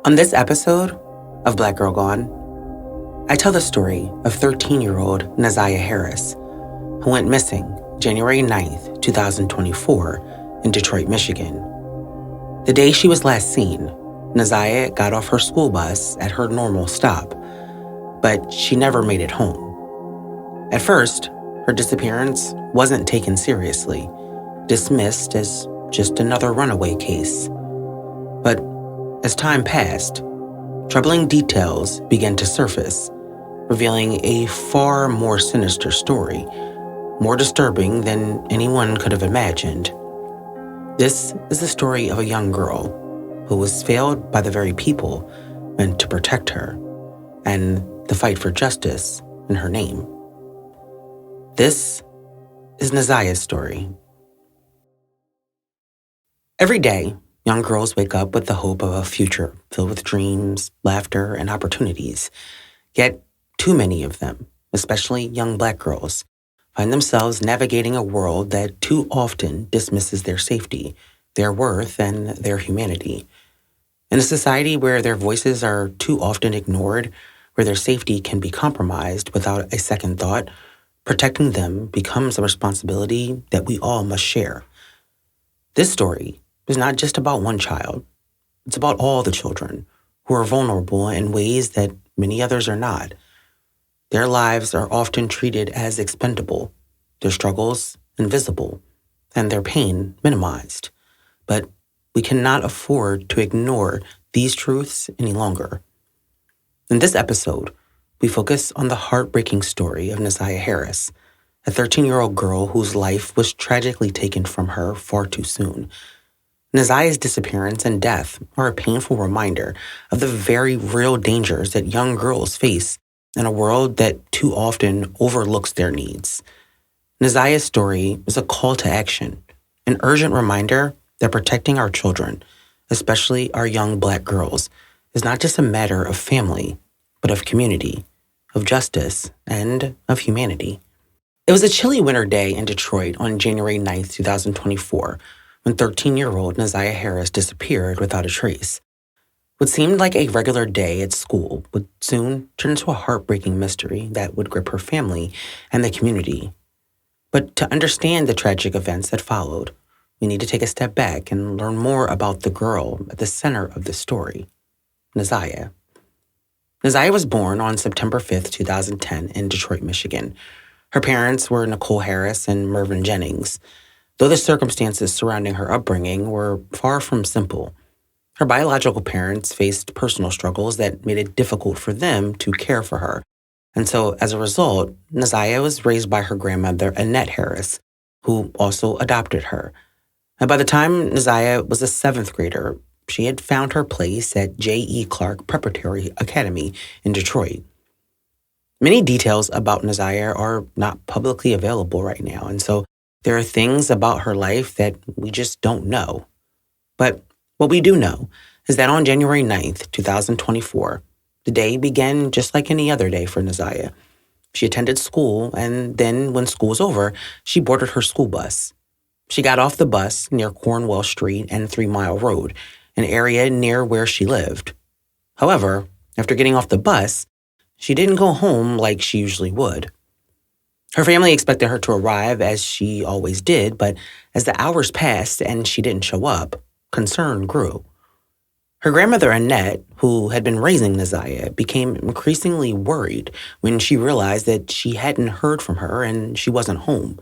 On this episode of Black Girl Gone, I tell the story of 13-year-old Naziah Harris, who went missing January 9th, 2024 in Detroit, Michigan. The day she was last seen, Naziah got off her school bus at her normal stop, but she never made it home. At first, her disappearance wasn't taken seriously, dismissed as just another runaway case. But as time passed, troubling details began to surface, revealing a far more sinister story, more disturbing than anyone could have imagined. This is the story of a young girl who was failed by the very people meant to protect her, and the fight for justice in her name. This is Naziah's story. Every day, young girls wake up with the hope of a future filled with dreams, laughter, and opportunities. Yet, too many of them, especially young Black girls, find themselves navigating a world that too often dismisses their safety, their worth, and their humanity. In a society where their voices are too often ignored, where their safety can be compromised without a second thought, protecting them becomes a responsibility that we all must share. This story is not just about one child. It's about all the children who are vulnerable in ways that many others are not. Their lives are often treated as expendable, their struggles invisible, and their pain minimized. But we cannot afford to ignore these truths any longer. In this episode, we focus on the heartbreaking story of Naziah Harris, a 13-year-old girl whose life was tragically taken from her far too soon. Naziah's disappearance and death are a painful reminder of the very real dangers that young girls face in a world that too often overlooks their needs. Naziah's story is a call to action, an urgent reminder that protecting our children, especially our young Black girls, is not just a matter of family, but of community, of justice, and of humanity. It was a chilly winter day in Detroit on January 9th, 2024, when 13-year-old Naziah Harris disappeared without a trace. What seemed like a regular day at school would soon turn into a heartbreaking mystery that would grip her family and the community. But to understand the tragic events that followed, we need to take a step back and learn more about the girl at the center of the story, Naziah. Naziah was born on September 5th, 2010 in Detroit, Michigan. Her parents were Nicole Harris and Mervyn Jennings. Though the circumstances surrounding her upbringing were far from simple, her biological parents faced personal struggles that made it difficult for them to care for her. And so, as a result, Naziah was raised by her grandmother, Annette Harris, who also adopted her. And by the time Naziah was a 7th grader, she had found her place at J.E. Clark Preparatory Academy in Detroit. Many details about Naziah are not publicly available right now, and so there are things about her life that we just don't know. But what we do know is that on January 9th, 2024, the day began just like any other day for Naziah. She attended school, and then when school was over, she boarded her school bus. She got off the bus near Cornwall Street and 3 Mile Road, an area near where she lived. However, after getting off the bus, she didn't go home like she usually would. Her family expected her to arrive as she always did, but as the hours passed and she didn't show up, concern grew. Her grandmother, Annette, who had been raising Naziah, became increasingly worried when she realized that she hadn't heard from her and she wasn't home.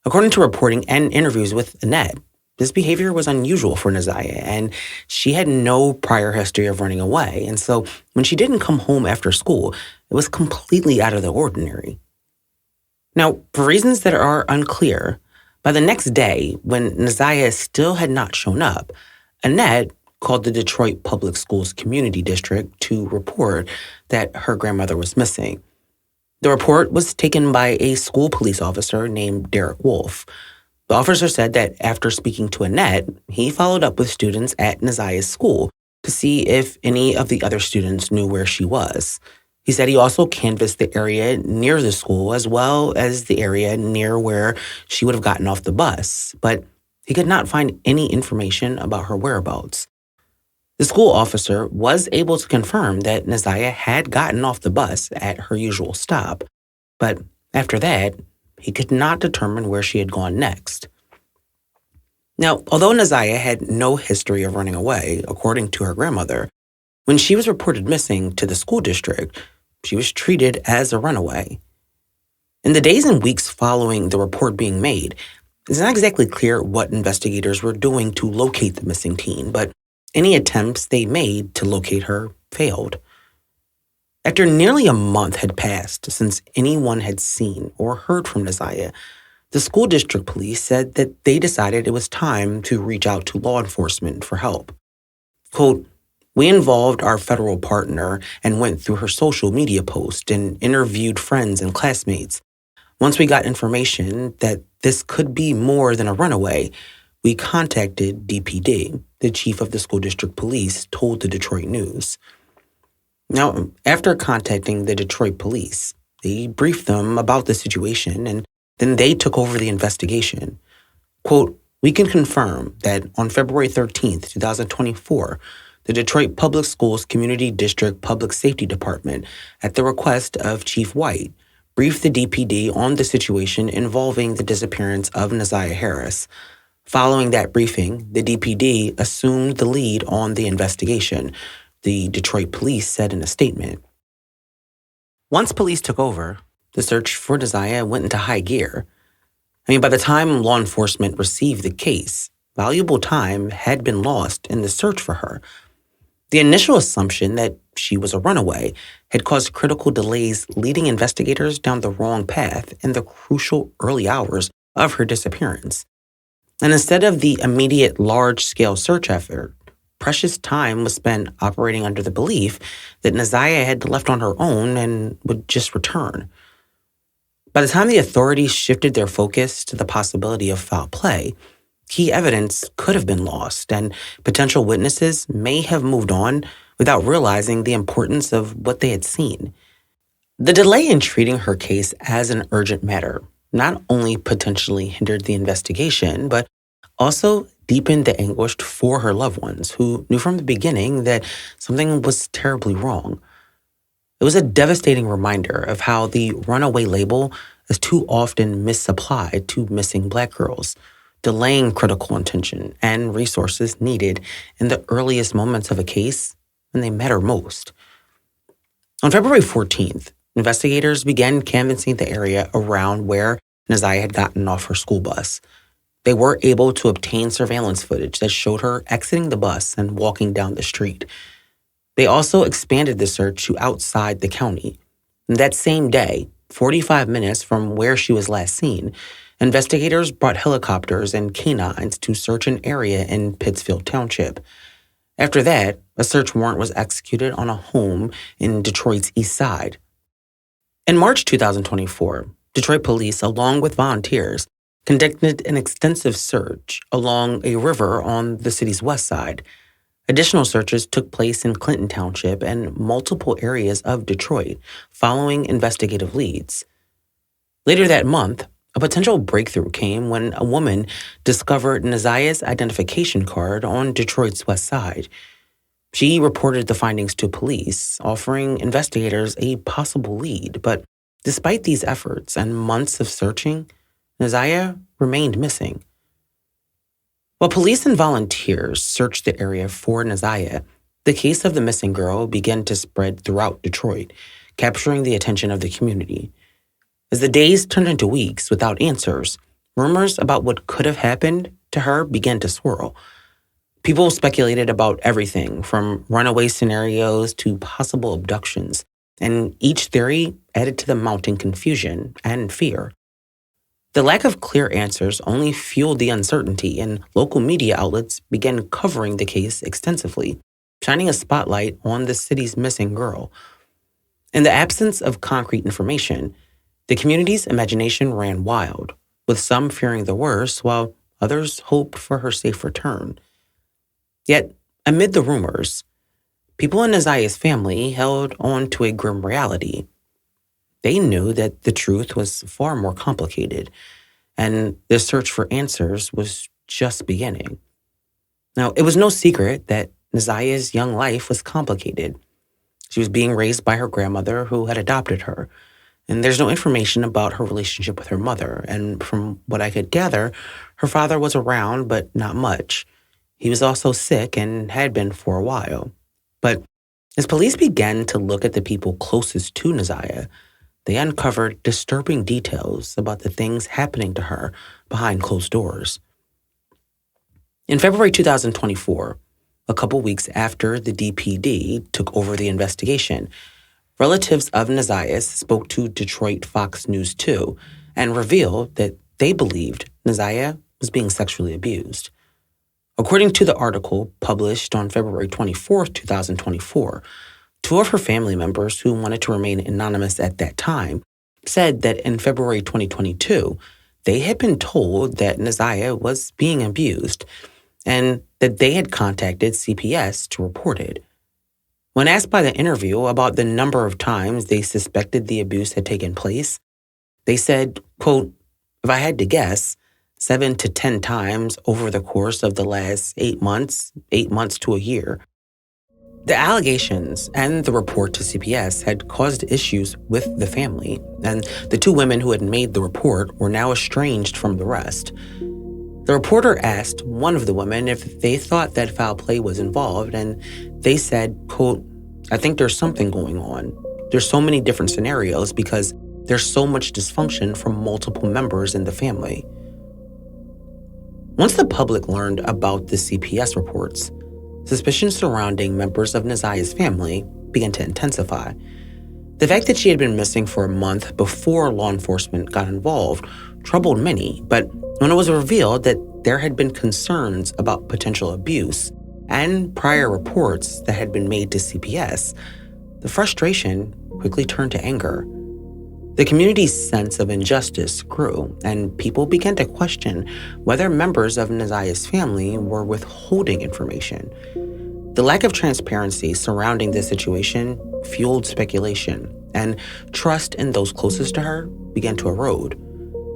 According to reporting and interviews with Annette, this behavior was unusual for Naziah, and she had no prior history of running away. And so when she didn't come home after school, it was completely out of the ordinary. Now, for reasons that are unclear, by the next day, when Naziah still had not shown up, Annette called the Detroit Public Schools Community District to report that her grandmother was missing. The report was taken by a school police officer named Derek Wolf. The officer said that after speaking to Annette, he followed up with students at Naziah's school to see if any of the other students knew where she was. He said he also canvassed the area near the school as well as the area near where she would have gotten off the bus, but he could not find any information about her whereabouts. The school officer was able to confirm that Naziah had gotten off the bus at her usual stop, but after that, he could not determine where she had gone next. Now, although Naziah had no history of running away, according to her grandmother, when she was reported missing to the school district, she was treated as a runaway. In the days and weeks following the report being made, it's not exactly clear what investigators were doing to locate the missing teen, but any attempts they made to locate her failed. After nearly a month had passed since anyone had seen or heard from Naziah, the school district police said that they decided it was time to reach out to law enforcement for help. Quote, "We involved our federal partner and went through her social media post and interviewed friends and classmates. Once we got information that this could be more than a runaway, we contacted DPD," the chief of the school district police told the Detroit News. Now, after contacting the Detroit police, they briefed them about the situation and then they took over the investigation. Quote, "We can confirm that on February 13th, 2024, the Detroit Public Schools Community District Public Safety Department, at the request of Chief White, briefed the DPD on the situation involving the disappearance of Naziah Harris. Following that briefing, the DPD assumed the lead on the investigation," the Detroit police said in a statement. Once police took over, the search for Naziah went into high gear. By the time law enforcement received the case, valuable time had been lost in the search for her. The initial assumption that she was a runaway had caused critical delays, leading investigators down the wrong path in the crucial early hours of her disappearance. And instead of the immediate large-scale search effort, precious time was spent operating under the belief that Naziah had left on her own and would just return. By the time the authorities shifted their focus to the possibility of foul play, key evidence could have been lost, and potential witnesses may have moved on without realizing the importance of what they had seen. The delay in treating her case as an urgent matter not only potentially hindered the investigation, but also deepened the anguish for her loved ones, who knew from the beginning that something was terribly wrong. It was a devastating reminder of how the runaway label is too often misapplied to missing Black girls, delaying critical attention and resources needed in the earliest moments of a case when they matter most. On February 14th, investigators began canvassing the area around where Naziah had gotten off her school bus. They were able to obtain surveillance footage that showed her exiting the bus and walking down the street. They also expanded the search to outside the county. And that same day, 45 minutes from where she was last seen, investigators brought helicopters and canines to search an area in Pittsfield Township. After that, a search warrant was executed on a home in Detroit's East Side. In March 2024, Detroit police, along with volunteers, conducted an extensive search along a river on the city's west side. Additional searches took place in Clinton Township and multiple areas of Detroit, following investigative leads. Later that month, a potential breakthrough came when a woman discovered Naziah's identification card on Detroit's west side. She reported the findings to police, offering investigators a possible lead. But despite these efforts and months of searching, Naziah remained missing. While police and volunteers searched the area for Naziah, the case of the missing girl began to spread throughout Detroit, capturing the attention of the community. As the days turned into weeks without answers, rumors about what could have happened to her began to swirl. People speculated about everything from runaway scenarios to possible abductions, and each theory added to the mounting confusion and fear. The lack of clear answers only fueled the uncertainty, and local media outlets began covering the case extensively, shining a spotlight on the city's missing girl. In the absence of concrete information, the community's imagination ran wild, with some fearing the worst while others hoped for her safe return. Yet, amid the rumors, people in Naziah's family held on to a grim reality. They knew that the truth was far more complicated, and the search for answers was just beginning. Now, it was no secret that Naziah's young life was complicated. She was being raised by her grandmother who had adopted her, and there's no information about her relationship with her mother. And from what I could gather, her father was around, but not much. He was also sick and had been for a while. But as police began to look at the people closest to Naziah, they uncovered disturbing details about the things happening to her behind closed doors. In February 2024, a couple weeks after the DPD took over the investigation, relatives of Naziah spoke to Detroit Fox News 2 and revealed that they believed Naziah was being sexually abused. According to the article published on February 24th, 2024, two of her family members who wanted to remain anonymous at that time said that in February 2022, they had been told that Naziah was being abused and that they had contacted CPS to report it. When asked by the interview about the number of times they suspected the abuse had taken place, they said, quote, "If I had to guess, 7 to 10 times over the course of the last 8 months to a year." The allegations and the report to CPS had caused issues with the family, and the two women who had made the report were now estranged from the rest. The reporter asked one of the women if they thought that foul play was involved, and they said, quote, "I think there's something going on. There's so many different scenarios because there's so much dysfunction from multiple members in the family." Once the public learned about the CPS reports, suspicions surrounding members of Naziah's family began to intensify. The fact that she had been missing for a month before law enforcement got involved troubled many, but when it was revealed that there had been concerns about potential abuse and prior reports that had been made to CPS, the frustration quickly turned to anger. The community's sense of injustice grew, and people began to question whether members of Naziah's family were withholding information. The lack of transparency surrounding this situation fueled speculation, and trust in those closest to her began to erode,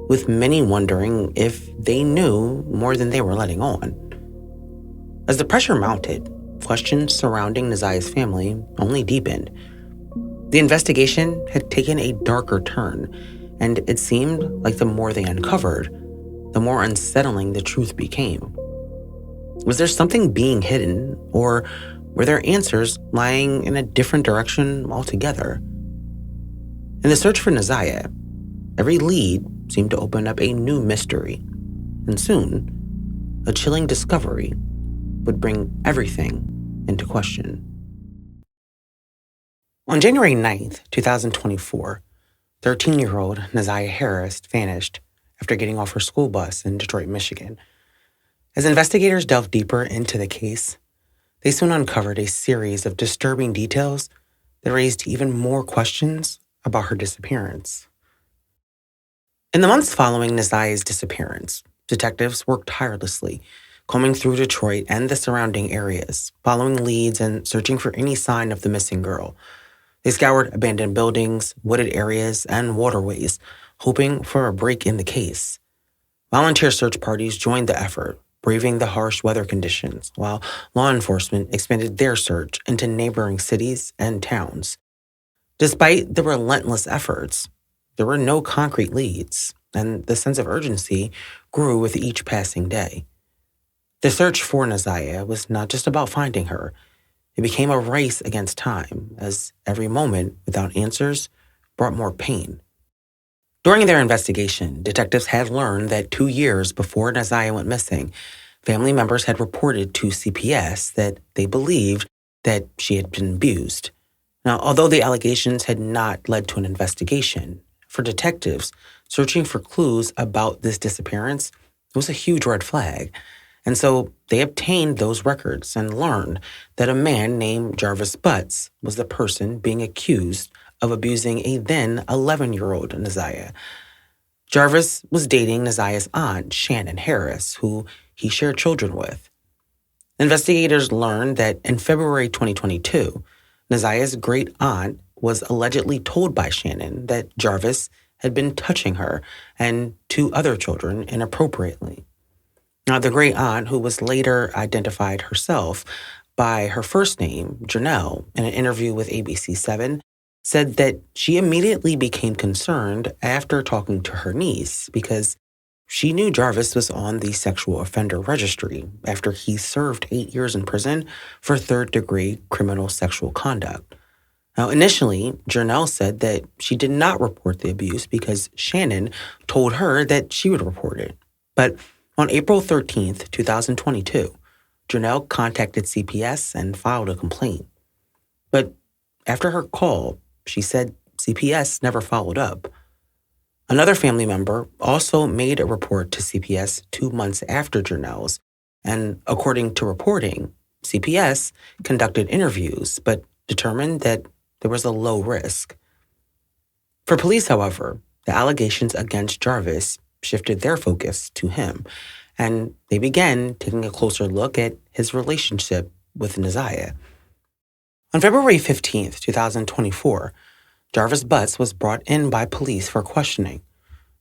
with many wondering if they knew more than they were letting on. As the pressure mounted, questions surrounding Naziah's family only deepened. The investigation had taken a darker turn, and it seemed like the more they uncovered, the more unsettling the truth became. Was there something being hidden, or were there answers lying in a different direction altogether? In the search for Naziah, every lead seemed to open up a new mystery, and soon, a chilling discovery would bring everything into question. On January 9th, 2024, 13-year-old Naziah Harris vanished after getting off her school bus in Detroit, Michigan. As investigators delved deeper into the case, they soon uncovered a series of disturbing details that raised even more questions about her disappearance. In the months following Naziah's disappearance, detectives worked tirelessly, combing through Detroit and the surrounding areas, following leads and searching for any sign of the missing girl. They scoured abandoned buildings, wooded areas, and waterways, hoping for a break in the case. Volunteer search parties joined the effort, braving the harsh weather conditions, while law enforcement expanded their search into neighboring cities and towns. Despite the relentless efforts, there were no concrete leads, and the sense of urgency grew with each passing day. The search for Naziah was not just about finding her. It became a race against time, as every moment without answers brought more pain. During their investigation, detectives had learned that 2 years before Naziah went missing, family members had reported to CPS that they believed that she had been abused. Now, although the allegations had not led to an investigation, for detectives searching for clues about this disappearance, it was a huge red flag. And so they obtained those records and learned that a man named Jarvis Butts was the person being accused of abusing a then 11-year-old Naziah. Jarvis was dating Naziah's aunt, Shannon Harris, who he shared children with. Investigators learned that in February 2022, Naziah's great aunt was allegedly told by Shannon that Jarvis had been touching her and two other children inappropriately. Now, the great aunt, who was later identified herself, by her first name, Janelle, in an interview with ABC7, said that she immediately became concerned after talking to her niece because she knew Jarvis was on the sexual offender registry after he served 8 years in prison for third-degree criminal sexual conduct. Now, initially, Janelle said that she did not report the abuse because Shannon told her that she would report it. But on April 13th, 2022, Janelle contacted CPS and filed a complaint. But after her call, she said CPS never followed up. Another family member also made a report to CPS 2 months after Janelle's, and according to reporting, CPS conducted interviews but determined that there was a low risk. For police, however, the allegations against Jarvis shifted their focus to him, and they began taking a closer look at his relationship with Naziah. On February 15th, 2024, Jarvis Butts was brought in by police for questioning.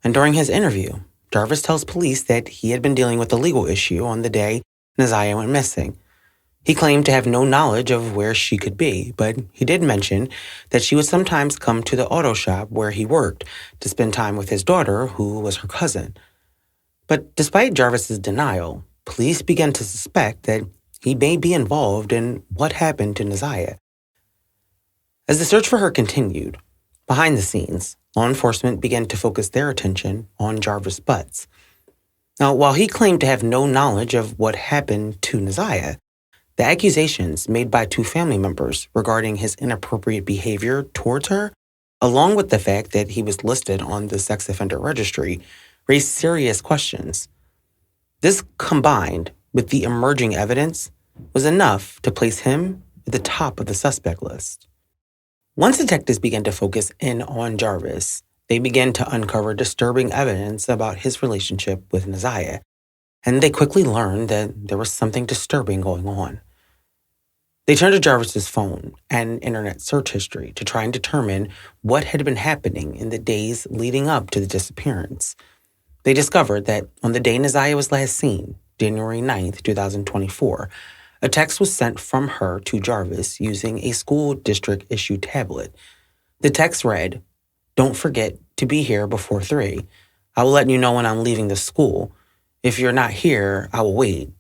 And during his interview, Jarvis tells police that he had been dealing with a legal issue on the day Naziah went missing. He claimed to have no knowledge of where she could be, but he did mention that she would sometimes come to the auto shop where he worked to spend time with his daughter, who was her cousin. But despite Jarvis's denial, police began to suspect that he may be involved in what happened to Naziah. As the search for her continued, behind the scenes, law enforcement began to focus their attention on Jarvis Butts. Now, while he claimed to have no knowledge of what happened to Naziah, the accusations made by two family members regarding his inappropriate behavior towards her, along with the fact that he was listed on the sex offender registry, raised serious questions. This, combined with the emerging evidence, was enough to place him at the top of the suspect list. Once detectives began to focus in on Jarvis, they began to uncover disturbing evidence about his relationship with Naziah, and they quickly learned that there was something disturbing going on. They turned to Jarvis's phone and internet search history to try and determine what had been happening in the days leading up to the disappearance. They discovered that on the day Naziah was last seen, January 9th, 2024, a text was sent from her to Jarvis using a school district-issued tablet. The text read, "Don't forget to be here before 3. I will let you know when I'm leaving the school. If you're not here, I will wait."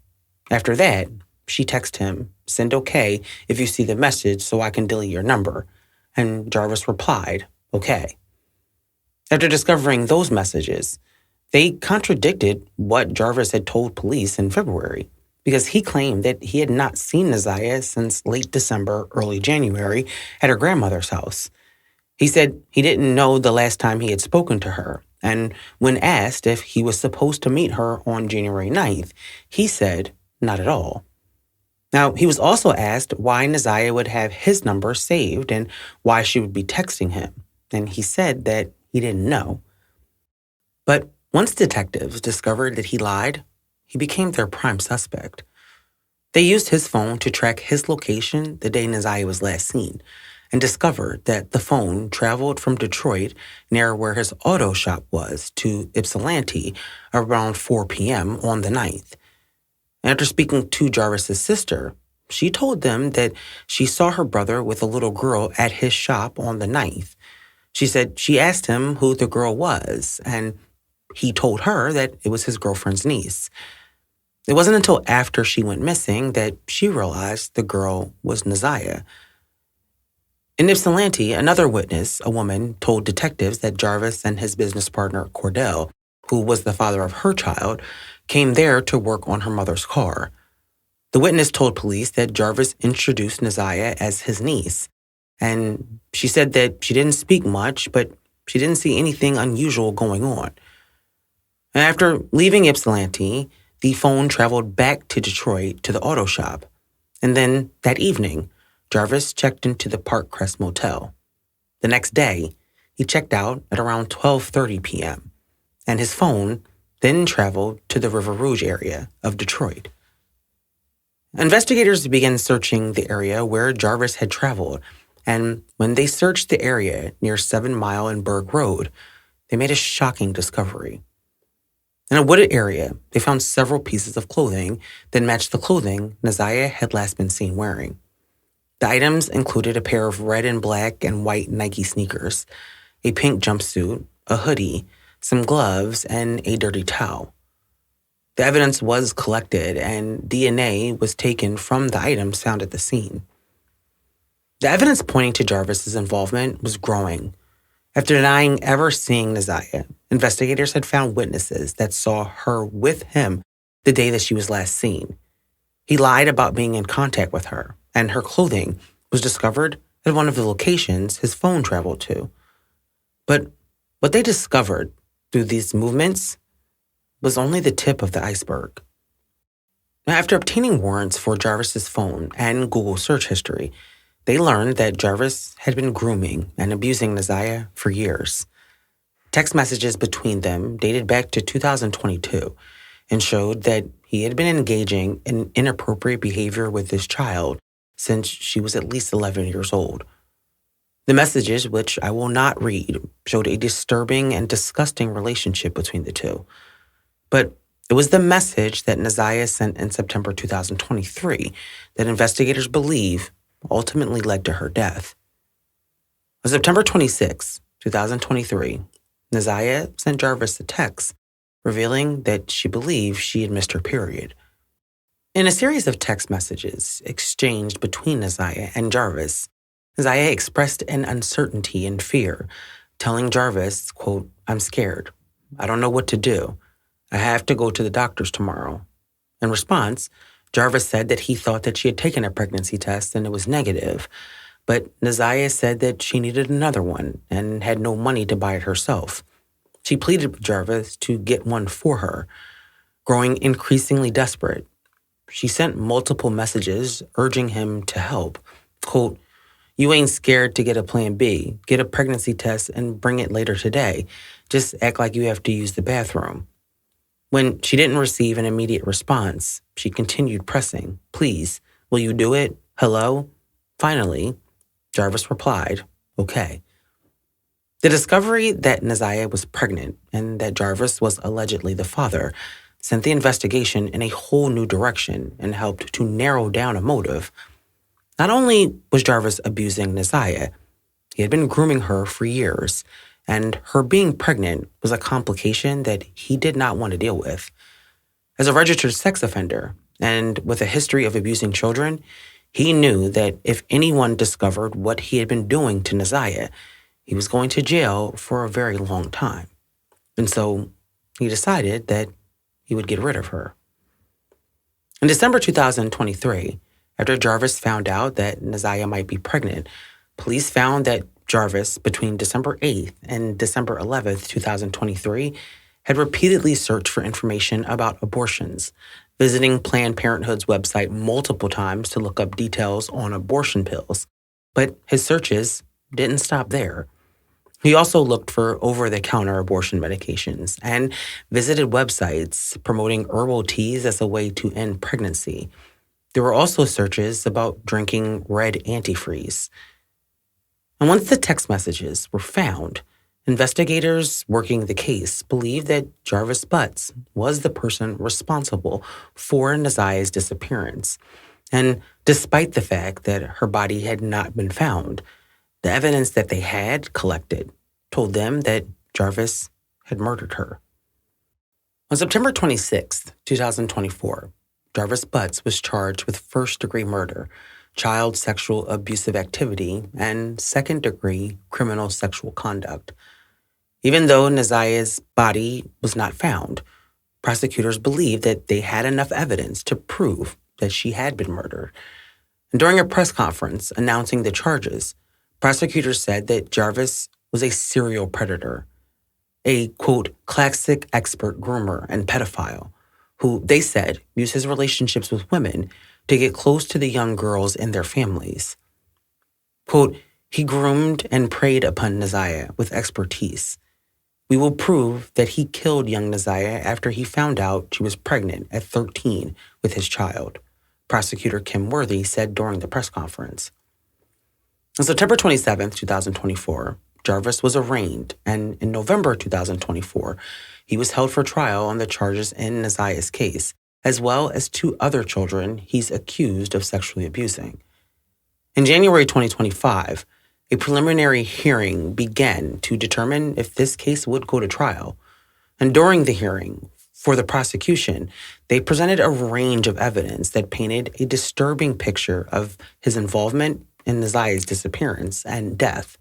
After that, she texted him, "Send okay if you see the message so I can delete your number." And Jarvis replied, "Okay." After discovering those messages, they contradicted what Jarvis had told police in February, because he claimed that he had not seen Naziah since late December, early January at her grandmother's house. He said he didn't know the last time he had spoken to her, and when asked if he was supposed to meet her on January 9th, he said not at all. Now, he was also asked why Naziah would have his number saved and why she would be texting him, and he said that he didn't know. But once detectives discovered that he lied, he became their prime suspect. They used his phone to track his location the day Naziah was last seen and discovered that the phone traveled from Detroit near where his auto shop was to Ypsilanti around 4 p.m. on the 9th. After speaking to Jarvis's sister, she told them that she saw her brother with a little girl at his shop on the 9th. She said she asked him who the girl was, and he told her that it was his girlfriend's niece. It wasn't until after she went missing that she realized the girl was Naziah. In Ypsilanti, another witness, a woman, told detectives that Jarvis and his business partner, Cordell, who was the father of her child, came there to work on her mother's car. The witness told police that Jarvis introduced Naziah as his niece, and she said that she didn't speak much, but she didn't see anything unusual going on. After leaving Ypsilanti, the phone traveled back to Detroit to the auto shop, and then that evening, Jarvis checked into the Park Crest Motel. The next day, he checked out at around 12:30 p.m., and his phone then traveled to the River Rouge area of Detroit. Investigators began searching the area where Jarvis had traveled, and when they searched the area near 7 Mile and Berg Road, they made a shocking discovery. In a wooded area, they found several pieces of clothing that matched the clothing Naziah had last been seen wearing. The items included a pair of red and black and white Nike sneakers, a pink jumpsuit, a hoodie, some gloves, and a dirty towel. The evidence was collected, and DNA was taken from the items found at the scene. The evidence pointing to Jarvis's involvement was growing. After denying ever seeing Naziah, investigators had found witnesses that saw her with him the day that she was last seen. He lied about being in contact with her, and her clothing was discovered at one of the locations his phone traveled to. But what they discovered through these movements was only the tip of the iceberg. Now, after obtaining warrants for Jarvis's phone and Google search history, they learned that Jarvis had been grooming and abusing Naziah for years. Text messages between them dated back to 2022 and showed that he had been engaging in inappropriate behavior with this child since she was at least 11 years old. The messages, which I will not read, showed a disturbing and disgusting relationship between the two. But it was the message that Naziah sent in September 2023 that investigators believe ultimately led to her death. On September 26, 2023, Naziah sent Jarvis a text revealing that she believed she had missed her period. In a series of text messages exchanged between Naziah and Jarvis, Naziah expressed an uncertainty and fear, telling Jarvis, quote, "I'm scared. I don't know what to do. I have to go to the doctor's tomorrow." In response, Jarvis said that he thought that she had taken a pregnancy test and it was negative, but Naziah said that she needed another one and had no money to buy it herself. She pleaded with Jarvis to get one for her. Growing increasingly desperate, she sent multiple messages urging him to help. Quote, "You ain't scared to get a plan B. Get a pregnancy test and bring it later today. Just act like you have to use the bathroom." When she didn't receive an immediate response, she continued pressing. "Please, will you do it? Hello?" Finally, Jarvis replied, "Okay." The discovery that Naziah was pregnant and that Jarvis was allegedly the father sent the investigation in a whole new direction and helped to narrow down a motive. Not only was Jarvis abusing Naziah, he had been grooming her for years, and her being pregnant was a complication that he did not want to deal with. As a registered sex offender, and with a history of abusing children, he knew that if anyone discovered what he had been doing to Naziah, he was going to jail for a very long time. And so he decided that he would get rid of her. In December 2023, after Jarvis found out that Naziah might be pregnant, police found that Jarvis, between December 8th and December 11th, 2023, had repeatedly searched for information about abortions, visiting Planned Parenthood's website multiple times to look up details on abortion pills. But his searches didn't stop there. He also looked for over-the-counter abortion medications and visited websites promoting herbal teas as a way to end pregnancy. There were also searches about drinking red antifreeze. And once the text messages were found, investigators working the case believed that Jarvis Butts was the person responsible for Naziah's disappearance. And despite the fact that her body had not been found, the evidence that they had collected told them that Jarvis had murdered her. On September 26, 2024, Jarvis Butts was charged with first-degree murder, child sexual abusive activity, and second-degree criminal sexual conduct. Even though Naziah's body was not found, prosecutors believed that they had enough evidence to prove that she had been murdered. And during a press conference announcing the charges, prosecutors said that Jarvis was a serial predator, a, quote, classic expert groomer and pedophile, who they said used his relationships with women to get close to the young girls and their families. Quote, "He groomed and preyed upon Naziah with expertise. We will prove that he killed young Naziah after he found out she was pregnant at 13 with his child," Prosecutor Kim Worthy said during the press conference. On September 27, 2024, Jarvis was arraigned, and in November 2024, he was held for trial on the charges in Naziah's case, as well as 2 other children he's accused of sexually abusing. In January 2025, a preliminary hearing began to determine if this case would go to trial. And during the hearing, for the prosecution, they presented a range of evidence that painted a disturbing picture of his involvement in Naziah's disappearance and death.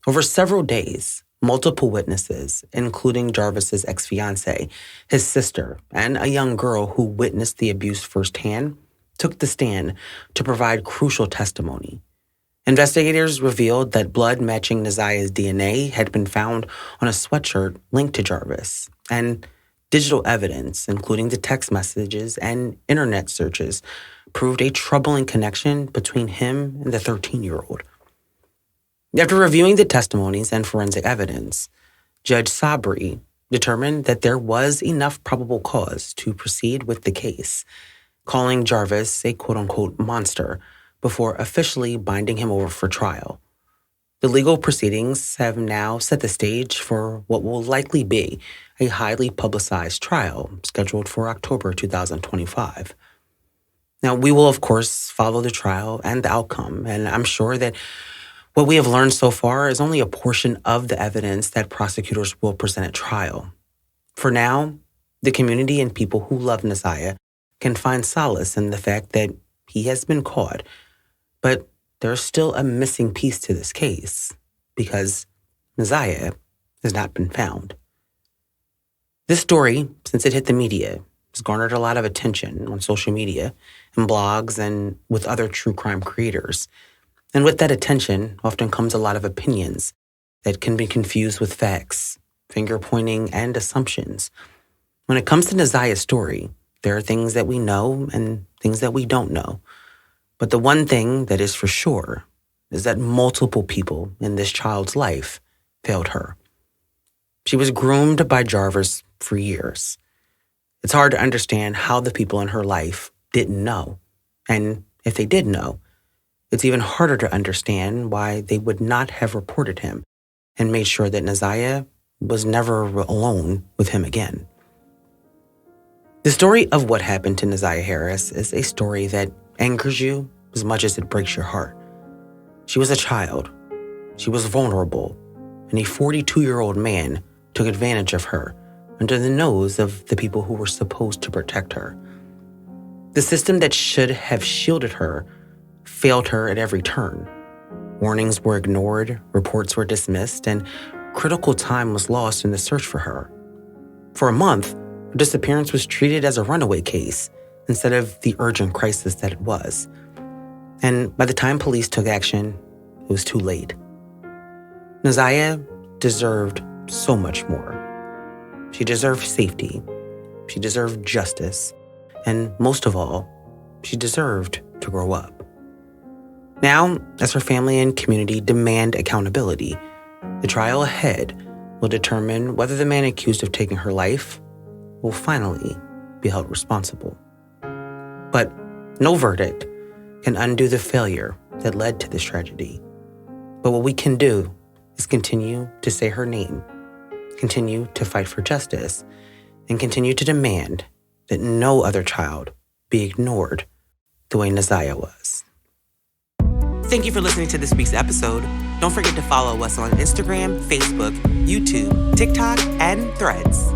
Over several days, multiple witnesses, including Jarvis's ex-fiancée, his sister, and a young girl who witnessed the abuse firsthand, took the stand to provide crucial testimony. Investigators revealed that blood matching Naziah's DNA had been found on a sweatshirt linked to Jarvis, and digital evidence, including the text messages and internet searches, proved a troubling connection between him and the 13-year-old. After reviewing the testimonies and forensic evidence, Judge Sabri determined that there was enough probable cause to proceed with the case, calling Jarvis a quote-unquote monster before officially binding him over for trial. The legal proceedings have now set the stage for what will likely be a highly publicized trial scheduled for October 2025. Now, we will, of course, follow the trial and the outcome, and I'm sure that what we have learned so far is only a portion of the evidence that prosecutors will present at trial. For now, the community and people who love Naziah can find solace in the fact that he has been caught, but there's still a missing piece to this case because Naziah has not been found. This story, since it hit the media, has garnered a lot of attention on social media and blogs and with other true crime creators. And with that attention often comes a lot of opinions that can be confused with facts, finger-pointing, and assumptions. When it comes to Naziah's story, there are things that we know and things that we don't know. But the one thing that is for sure is that multiple people in this child's life failed her. She was groomed by Jarvis for years. It's hard to understand how the people in her life didn't know. And if they did know, it's even harder to understand why they would not have reported him and made sure that Naziah was never alone with him again. The story of what happened to Naziah Harris is a story that angers you as much as it breaks your heart. She was a child. She was vulnerable, and a 42-year-old man took advantage of her under the nose of the people who were supposed to protect her. The system that should have shielded her failed her at every turn. Warnings were ignored, reports were dismissed, and critical time was lost in the search for her. For a month, her disappearance was treated as a runaway case instead of the urgent crisis that it was. And by the time police took action, it was too late. Naziah deserved so much more. She deserved safety. She deserved justice. And most of all, she deserved to grow up. Now, as her family and community demand accountability, the trial ahead will determine whether the man accused of taking her life will finally be held responsible. But no verdict can undo the failure that led to this tragedy. But what we can do is continue to say her name, continue to fight for justice, and continue to demand that no other child be ignored the way Naziah was. Thank you for listening to this week's episode. Don't forget to follow us on Instagram, Facebook, YouTube, TikTok, and Threads.